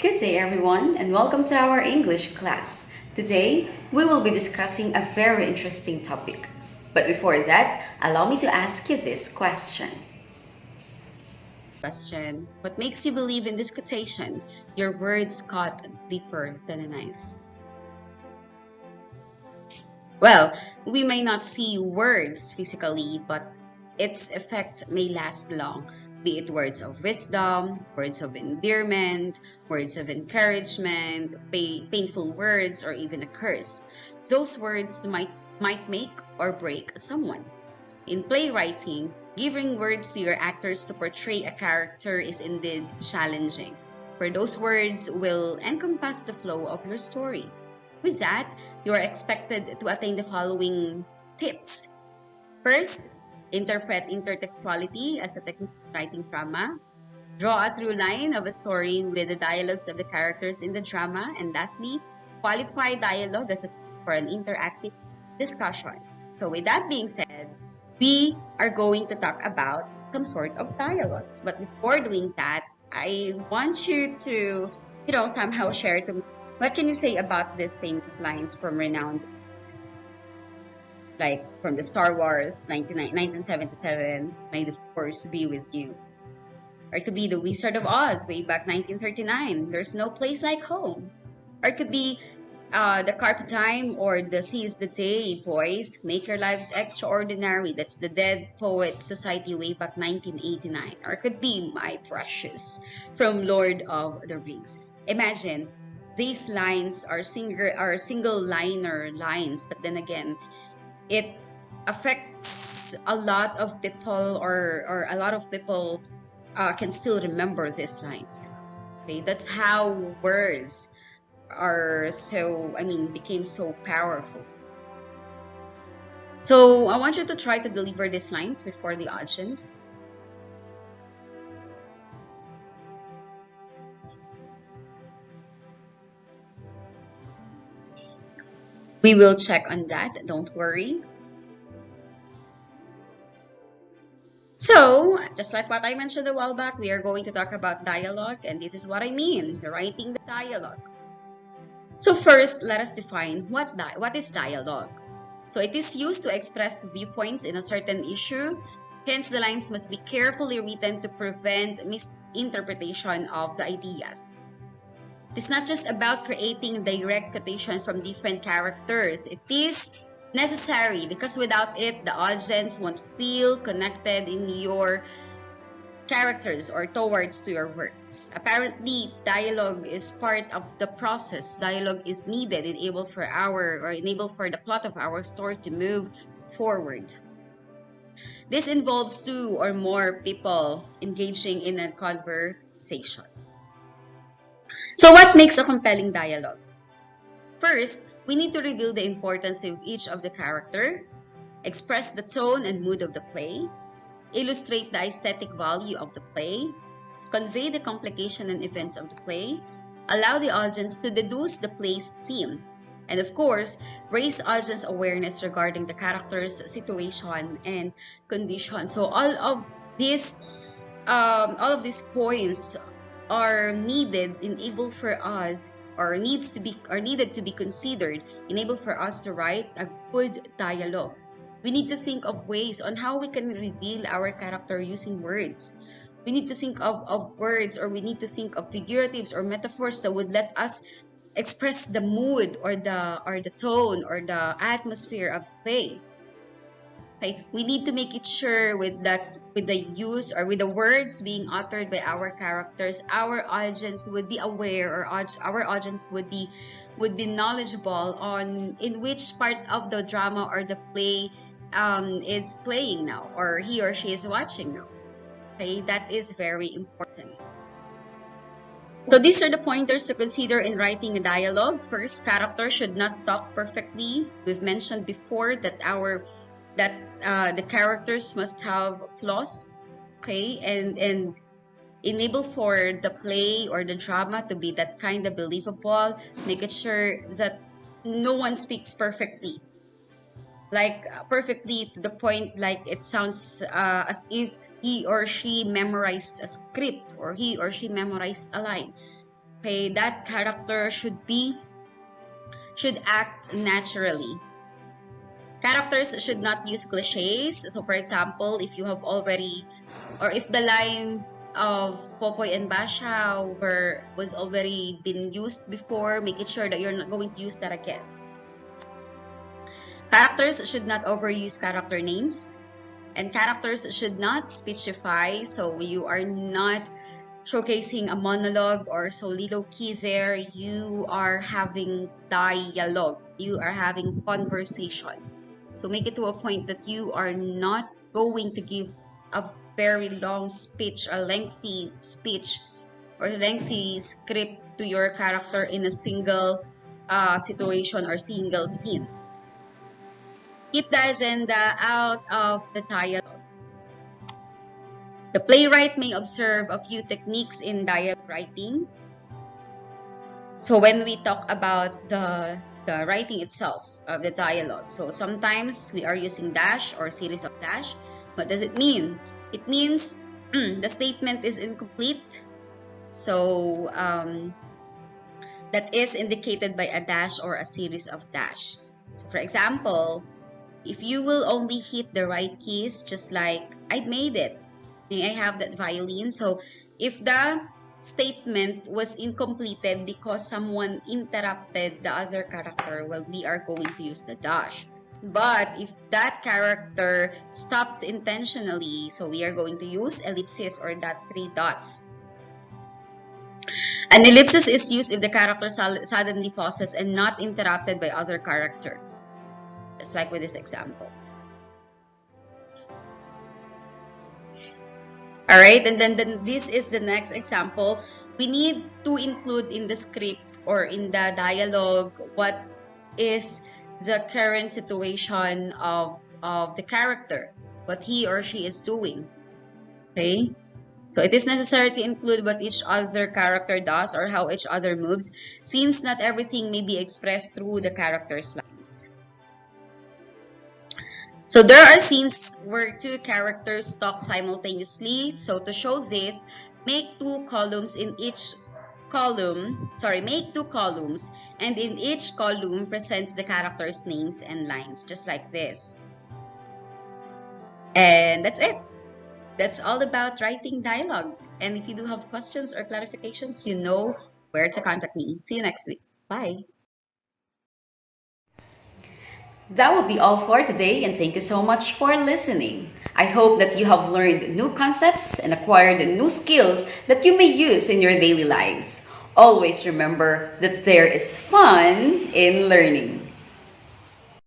Good day, everyone, and welcome to our English class. Today, we will be discussing a very interesting topic. But before that, allow me to ask you this question. What makes you believe in this quotation? Your words cut deeper than a knife. Well, we may not see words physically, but its effect may last long, be it words of wisdom, words of endearment, words of encouragement, painful words, or even a curse. Those words might make or break someone. In playwriting, giving words to your actors to portray a character is indeed challenging, for those words will encompass the flow of your story. With that, you are expected to attain the following tips. First, interpret intertextuality as a technique of writing drama. Draw a through line of a story with the dialogues of the characters in the drama. And lastly, qualify dialogue as a tool for an interactive discussion. So with that being said, we are going to talk about some sort of dialogues. But before doing that, I want you to, somehow share to me, what can you say about these famous lines from renowned movies? Like from the Star Wars 1977, May the Force be with you. Or it could be The Wizard of Oz, way back 1939, There's no place like home. Or it could be The Carpe Diem or The Seize the Day, boys, make your lives extraordinary. That's the Dead Poets Society way back 1989. Or it could be My Precious from Lord of the Rings. Imagine, these lines are single liner lines, but then again, it affects a lot of people, or a lot of people can still remember these lines. Okay, that's how words became so powerful. So I want you to try to deliver these lines before the audience. We will check on that, don't worry. So, just like what I mentioned a while back, we are going to talk about dialogue, and this is what I mean, writing the dialogue. So first, let us define what is dialogue. So it is used to express viewpoints in a certain issue. Hence, the lines must be carefully written to prevent misinterpretation of the ideas. It's not just about creating direct quotation from different characters. It is necessary because without it, the audience won't feel connected in your characters or towards to your works. Apparently, dialogue is part of the process. Dialogue is needed enable for the plot of our story to move forward. This involves two or more people engaging in a conversation. So what makes a compelling dialogue? First, we need to reveal the importance of each of the character, express the tone and mood of the play, illustrate the aesthetic value of the play, convey the complication and events of the play, allow the audience to deduce the play's theme, and of course, raise audience awareness regarding the character's situation and condition. So all of these points are needed needed to be considered enable for us to write a good dialogue. We need to think of ways on how we can reveal our character using words. We need to think of words, or we need to think of figuratives or metaphors that would let us express the mood or the tone or the atmosphere of the play. Okay, we need to make it sure with the use or with the words being uttered by our characters, our audience would be aware, or our audience would be knowledgeable on in which part of the drama or the play is playing now, or he or she is watching now. Okay, that is very important. So these are the pointers to consider in writing a dialogue. First, character should not talk perfectly. We've mentioned before that the characters must have flaws, okay, and enable for the play or the drama to be that kind of believable. Make it sure that no one speaks perfectly, like perfectly to the point like it sounds as if he or she memorized a script or he or she memorized a line. Okay, that character should act naturally. Characters should not use cliches. So for example, if you have already, or if the line of Popoy and Basha was already been used before, making sure that you're not going to use that again. Characters should not overuse character names, and characters should not speechify. So you are not showcasing a monologue or soliloquy there. You are having dialogue. You are having conversation. So make it to a point that you are not going to give a very long speech, a lengthy speech, or lengthy script to your character in a single situation or single scene. Keep the agenda out of the dialogue. The playwright may observe a few techniques in dialogue writing. So when we talk about the writing itself of the dialogue, so sometimes we are using dash or series of dash. What does it mean? It means the statement is incomplete. So that is indicated by a dash or a series of dash. So for example, if you will only hit the right keys, just like I made it, may I have that violin? So if the statement was incompleted because someone interrupted the other character, well, we are going to use the dash. But if that character stops intentionally, so we are going to use ellipsis or that 3 dots. An ellipsis is used if the character suddenly pauses and not interrupted by other character. Just like with this example. Alright, and then this is the next example. We need to include in the script or in the dialogue what is the current situation of the character, what he or she is doing. Okay? So it is necessary to include what each other character does or how each other moves, since not everything may be expressed through the character's lines. So there are scenes where 2 characters talk simultaneously. So to show this, make 2 columns in each column, make 2 columns, and in each column presents the characters' names and lines, just like this. And that's it. That's all about writing dialogue. And if you do have questions or clarifications, you know where to contact me. See you next week. Bye. That will be all for today, and thank you so much for listening. I hope that you have learned new concepts and acquired new skills that you may use in your daily lives. Always remember that there is fun in learning.